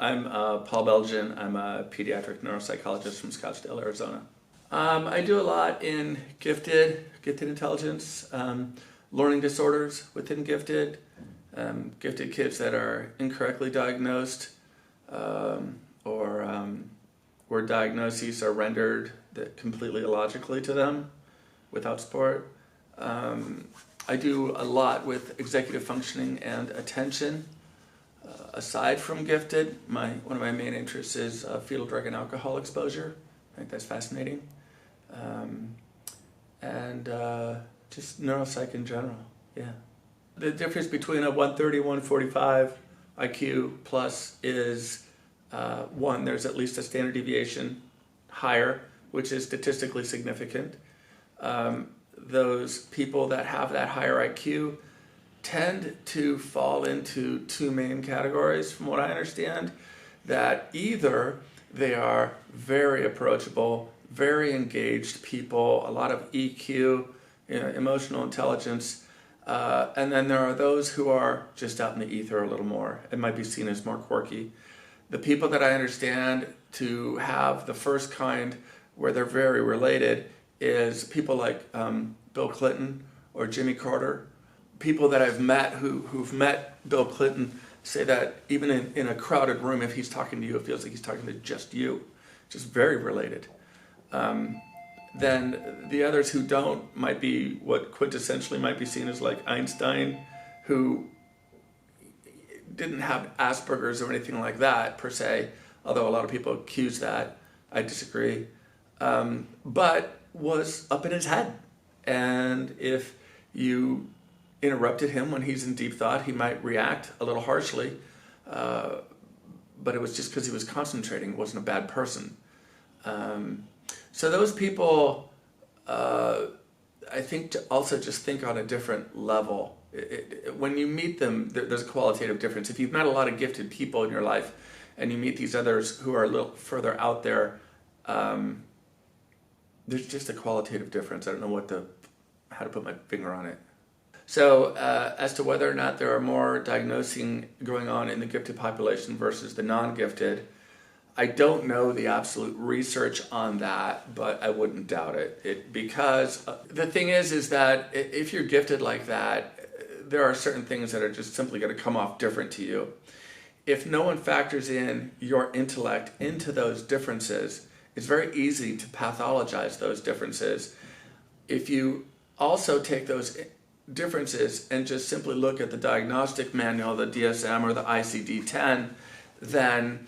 I'm Paul Beljan. I'm a pediatric neuropsychologist from Scottsdale, Arizona. I do a lot in gifted intelligence, learning disorders within gifted kids that are incorrectly diagnosed, or where diagnoses are rendered completely illogically to them without support. I do a lot with executive functioning and attention. Aside from gifted, one of my main interests is fetal drug and alcohol exposure. I think that's fascinating. And just neuropsych in general, yeah. The difference between a 130, 145 IQ plus is, one, there's at least a standard deviation higher, which is statistically significant. Those people that have that higher IQ tend to fall into two main categories, from what I understand, that either they are very approachable, very engaged people, a lot of EQ, emotional intelligence, and then there are those who are just out in the ether a little more. It might be seen as more quirky. The people that I understand to have the first kind, where they're very related, is people like Bill Clinton or Jimmy Carter. People that I've met who've met Bill Clinton say that even in a crowded room, if he's talking to you, it feels like he's talking to just you, just very related. Then the others who don't might be what quintessentially might be seen as like Einstein, who didn't have Asperger's or anything like that per se, although a lot of people accuse that. I disagree. But was up in his head. And if you interrupted him when he's in deep thought, he might react a little harshly, but it was just because he was concentrating. It wasn't a bad person. So those people, I think, also just think on a different level. When you meet them, there's a qualitative difference. If you've met a lot of gifted people in your life and you meet these others who are a little further out there, there's just a qualitative difference. I don't know how to put my finger on it. So as to whether or not there are more diagnosing going on in the gifted population versus the non-gifted, I don't know the absolute research on that, but I wouldn't doubt it. Because the thing is that if you're gifted like that, there are certain things that are just simply going to come off different to you. If no one factors in your intellect into those differences, it's very easy to pathologize those differences. If you also take those differences and just simply look at the diagnostic manual, the DSM or the ICD-10, then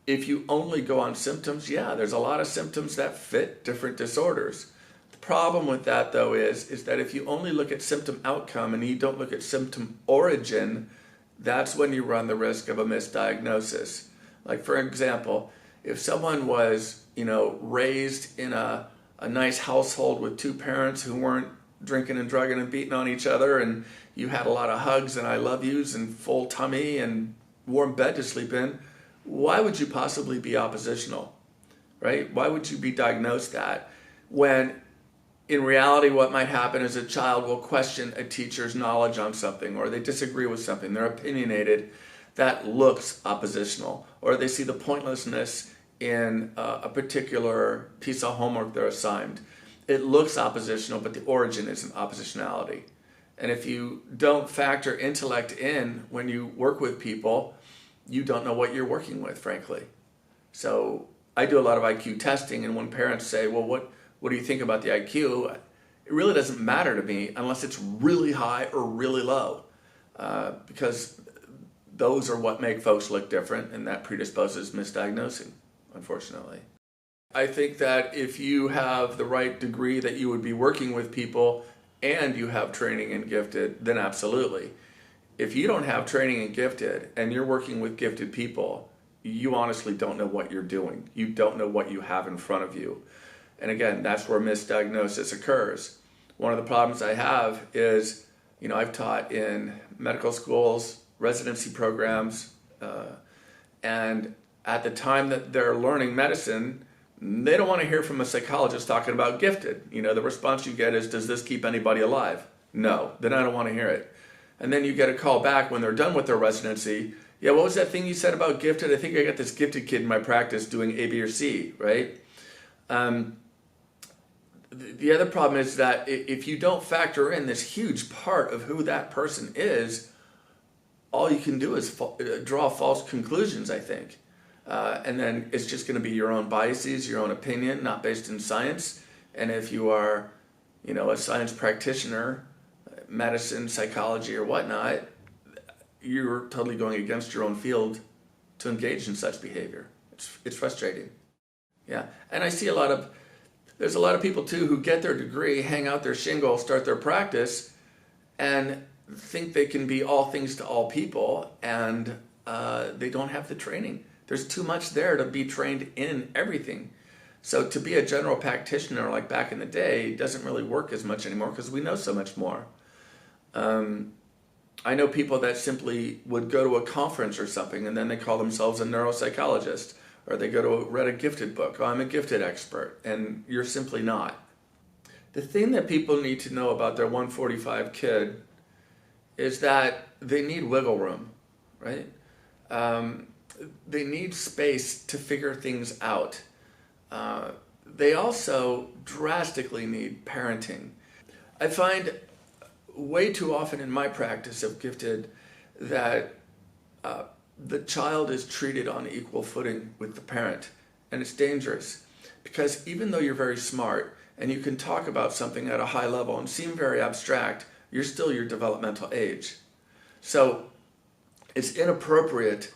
if you only go on symptoms, yeah, there's a lot of symptoms that fit different disorders. The problem with that, though, is that if you only look at symptom outcome and you don't look at symptom origin, that's when you run the risk of a misdiagnosis. Like, for example, if someone was, raised in a nice household with two parents who weren't drinking and drugging and beating on each other, and you had a lot of hugs and I love yous and full tummy and warm bed to sleep in, why would you possibly be oppositional, right? Why would you be diagnosed that when in reality what might happen is a child will question a teacher's knowledge on something, or they disagree with something, they're opinionated, that looks oppositional, or they see the pointlessness in a particular piece of homework they're assigned. It looks oppositional, but the origin isn't oppositionality. And if you don't factor intellect in when you work with people, you don't know what you're working with, frankly. So I do a lot of IQ testing, and when parents say, well, what do you think about the IQ? It really doesn't matter to me unless it's really high or really low, because those are what make folks look different, and that predisposes misdiagnosing, unfortunately. I think that if you have the right degree that you would be working with people and you have training in gifted, then absolutely. If you don't have training in gifted and you're working with gifted people, you honestly don't know what you're doing. You don't know what you have in front of you. And again, that's where misdiagnosis occurs. One of the problems I have is, I've taught in medical schools, residency programs, and at the time that they're learning medicine, they don't want to hear from a psychologist talking about gifted. The response you get is, does this keep anybody alive? No, then I don't want to hear it. And then you get a call back when they're done with their residency. Yeah, what was that thing you said about gifted? I think I got this gifted kid in my practice doing A, B, or C, right? The other problem is that if you don't factor in this huge part of who that person is, all you can do is draw false conclusions, I think. And then it's just going to be your own biases, your own opinion, not based in science. And if you are, a science practitioner, medicine, psychology, or whatnot, you're totally going against your own field to engage in such behavior. It's frustrating. Yeah, and I see there's a lot of people too who get their degree, hang out their shingle, start their practice, and think they can be all things to all people, and they don't have the training. There's too much there to be trained in everything. So to be a general practitioner like back in the day doesn't really work as much anymore because we know so much more. I know people that simply would go to a conference or something and then they call themselves a neuropsychologist, or they read a gifted book. Oh, I'm a gifted expert, and you're simply not. The thing that people need to know about their 145 kid is that they need wiggle room, right? They need space to figure things out. They also drastically need parenting. I find way too often in my practice of gifted that the child is treated on equal footing with the parent, and it's dangerous because even though you're very smart and you can talk about something at a high level and seem very abstract, you're still your developmental age. So it's inappropriate,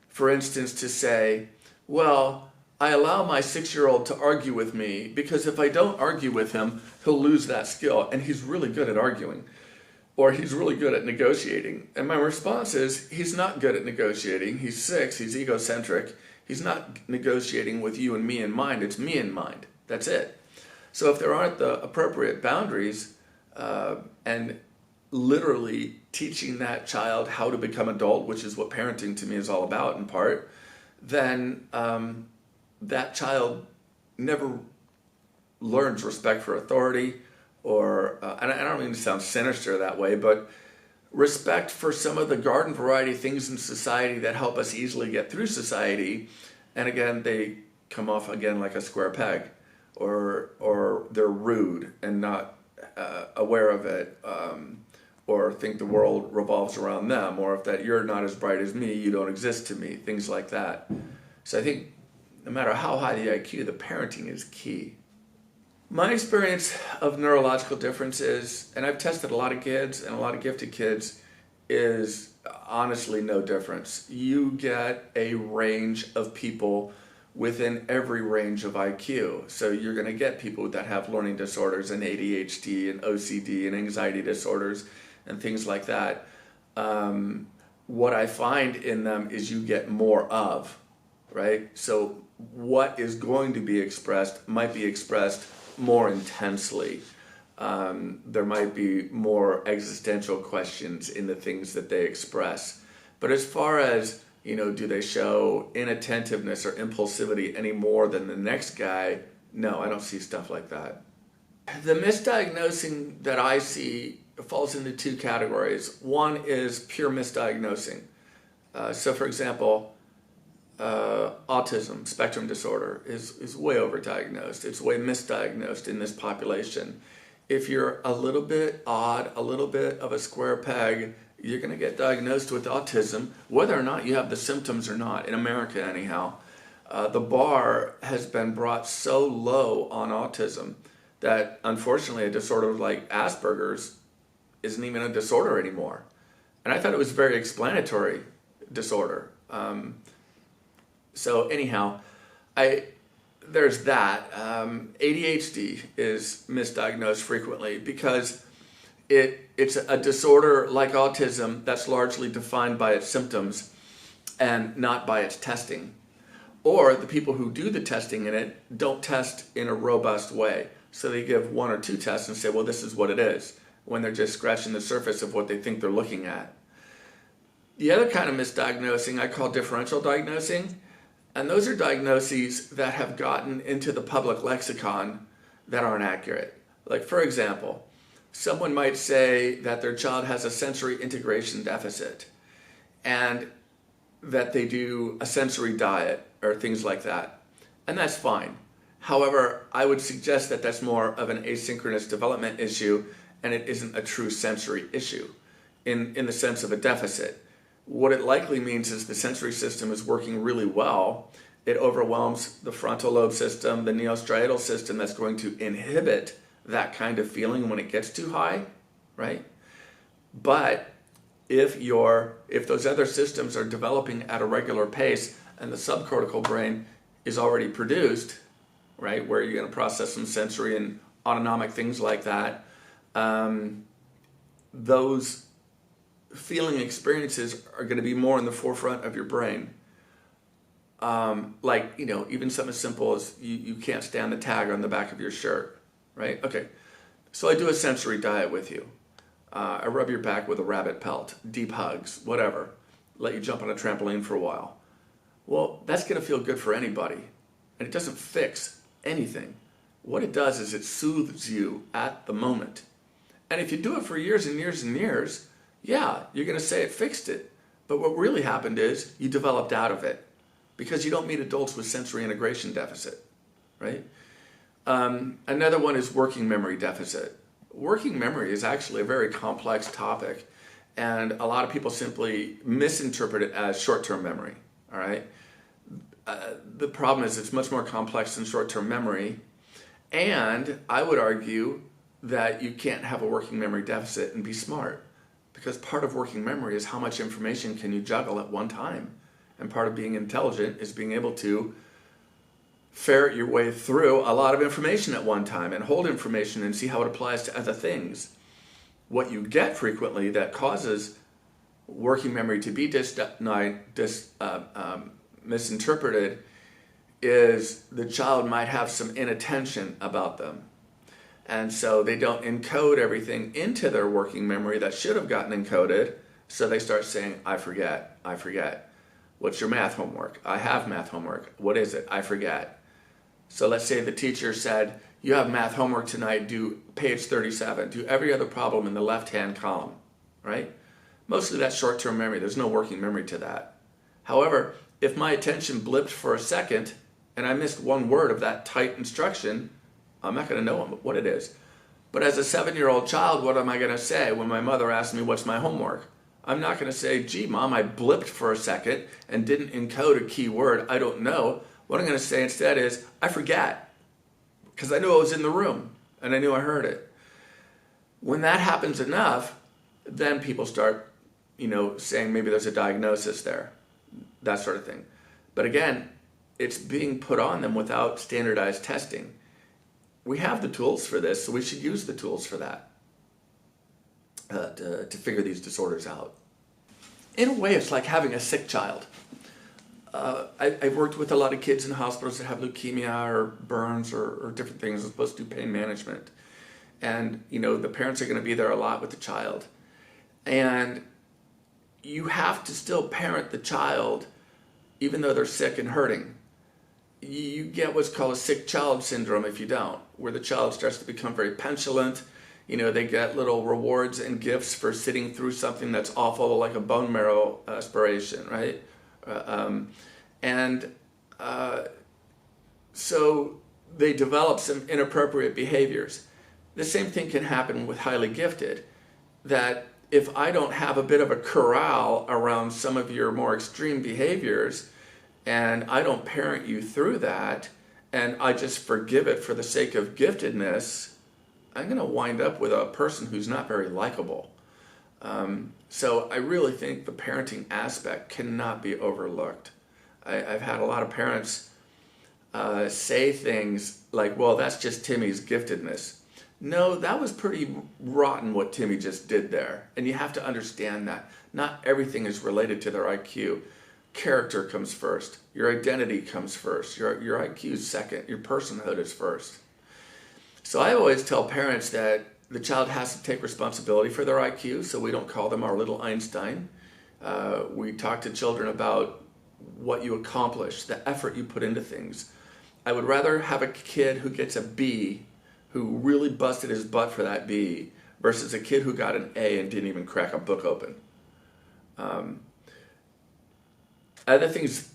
for instance, to say, well, I allow my 6-year-old to argue with me because if I don't argue with him, he'll lose that skill, and he's really good at arguing, or he's really good at negotiating. And my response is, he's not good at negotiating. He's 6, he's egocentric. He's not negotiating with you and me in mind, it's me in mind. That's it. So if there aren't the appropriate boundaries, and literally teaching that child how to become adult, which is what parenting to me is all about in part, then that child never learns respect for authority, or, and I don't mean to sound sinister that way, but respect for some of the garden variety things in society that help us easily get through society. And again, they come off again like a square peg, or they're rude and not aware of it, or think the world revolves around them, or if that you're not as bright as me, you don't exist to me, things like that. So I think no matter how high the IQ, the parenting is key. My experience of neurological differences, and I've tested a lot of kids and a lot of gifted kids, is honestly no difference. You get a range of people within every range of IQ. So you're going to get people that have learning disorders and ADHD and OCD and anxiety disorders and things like that. What I find in them is you get more of, right? So what is going to be expressed might be expressed more intensely. There might be more existential questions in the things that they express. But as far as, do they show inattentiveness or impulsivity any more than the next guy? No, I don't see stuff like that. The misdiagnosing that I see falls into two categories. One is pure misdiagnosing. So for example, autism spectrum disorder is way overdiagnosed. It's way misdiagnosed in this population. If you're a little bit odd, a little bit of a square peg, you're going to get diagnosed with autism, whether or not you have the symptoms or not, in America anyhow. The bar has been brought so low on autism that unfortunately a disorder like Asperger's isn't even a disorder anymore. And I thought it was a very explanatory disorder. So anyhow, there's that. ADHD is misdiagnosed frequently because it's a disorder like autism that's largely defined by its symptoms and not by its testing. Or the people who do the testing in it don't test in a robust way. So they give 1 or 2 tests and say, well, this is what it is, when they're just scratching the surface of what they think they're looking at. The other kind of misdiagnosing I call differential diagnosing. And those are diagnoses that have gotten into the public lexicon that aren't accurate. Like, for example, someone might say that their child has a sensory integration deficit. And that they do a sensory diet or things like that. And that's fine. However, I would suggest that that's more of an asynchronous development issue and it isn't a true sensory issue in the sense of a deficit. What it likely means is the sensory system is working really well. It overwhelms the frontal lobe system, the neostriatal system that's going to inhibit that kind of feeling when it gets too high, right? But if those other systems are developing at a regular pace and the subcortical brain is already produced, right, where you're going to process some sensory and autonomic things like that, those feeling experiences are going to be more in the forefront of your brain. Like, even something as simple as you can't stand the tag on the back of your shirt, right? Okay, so I do a sensory diet with you. I rub your back with a rabbit pelt, deep hugs, whatever. Let you jump on a trampoline for a while. Well, that's going to feel good for anybody. And it doesn't fix anything. What it does is it soothes you at the moment. And if you do it for years and years and years, yeah, you're going to say it fixed it. But what really happened is you developed out of it because you don't meet adults with sensory integration deficit, right? Another one is working memory deficit. Working memory is actually a very complex topic, and a lot of people simply misinterpret it as short-term memory, all right? The problem is it's much more complex than short-term memory, and I would argue that you can't have a working memory deficit and be smart, because part of working memory is how much information can you juggle at one time, and part of being intelligent is being able to ferret your way through a lot of information at one time and hold information and see how it applies to other things. What you get frequently that causes working memory to be misinterpreted is the child might have some inattention about them. And so they don't encode everything into their working memory that should have gotten encoded. So they start saying, I forget, I forget. What's your math homework? I have math homework. What is it? I forget. So let's say the teacher said, you have math homework tonight, do page 37, do every other problem in the left-hand column, right? Mostly that's short-term memory. There's no working memory to that. However, if my attention blipped for a second and I missed one word of that tight instruction, I'm not going to know what it is. But as a 7-year-old child, what am I going to say when my mother asks me what's my homework? I'm not going to say, gee, Mom, I blipped for a second and didn't encode a key word. I don't know. What I'm going to say instead is, I forget, because I knew I was in the room and I knew I heard it. When that happens enough, then people start, saying maybe there's a diagnosis there, that sort of thing. But again, it's being put on them without standardized testing. We have the tools for this, so we should use the tools for that to figure these disorders out. In a way, it's like having a sick child. I've worked with a lot of kids in hospitals that have leukemia or burns or different things. I'm supposed to do pain management. And, the parents are going to be there a lot with the child. And you have to still parent the child even though they're sick and hurting. You get what's called a sick child syndrome if you don't, where the child starts to become very petulant. They get little rewards and gifts for sitting through something that's awful, like a bone marrow aspiration, right? So they develop some inappropriate behaviors. The same thing can happen with highly gifted, that if I don't have a bit of a corral around some of your more extreme behaviors, and I don't parent you through that, and I just forgive it for the sake of giftedness, I'm going to wind up with a person who's not very likable. So I really think the parenting aspect cannot be overlooked. I've had a lot of parents say things like, well, that's just Timmy's giftedness. No, that was pretty rotten what Timmy just did there. And you have to understand that. Not everything is related to their IQ. Character comes first. Your identity comes first. Your IQ is second. Your personhood is first. So I always tell parents that the child has to take responsibility for their IQ, so we don't call them our little Einstein. We talk to children about what you accomplish, the effort you put into things. I would rather have a kid who gets a B, who really busted his butt for that B, versus a kid who got an A and didn't even crack a book open. Other things,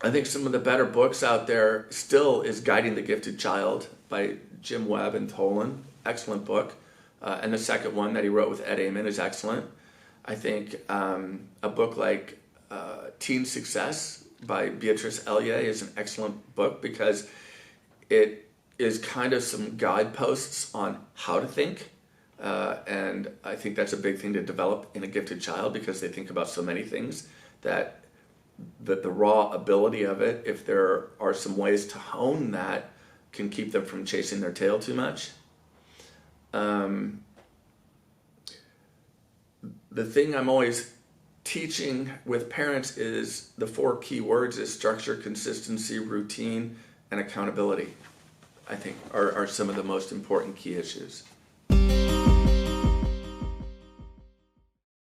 I think some of the better books out there still is Guiding the Gifted Child by Jim Webb and Tolan. Excellent book. And the second one that he wrote with Ed Amen is excellent. I think a book like Teen Success by Beatrice Ellier is an excellent book because it is kind of some guideposts on how to think. And I think that's a big thing to develop in a gifted child because they think about so many things that the raw ability of it, if there are some ways to hone that, can keep them from chasing their tail too much. The thing I'm always teaching with parents is the 4 key words is structure, consistency, routine, and accountability. I think are some of the most important key issues.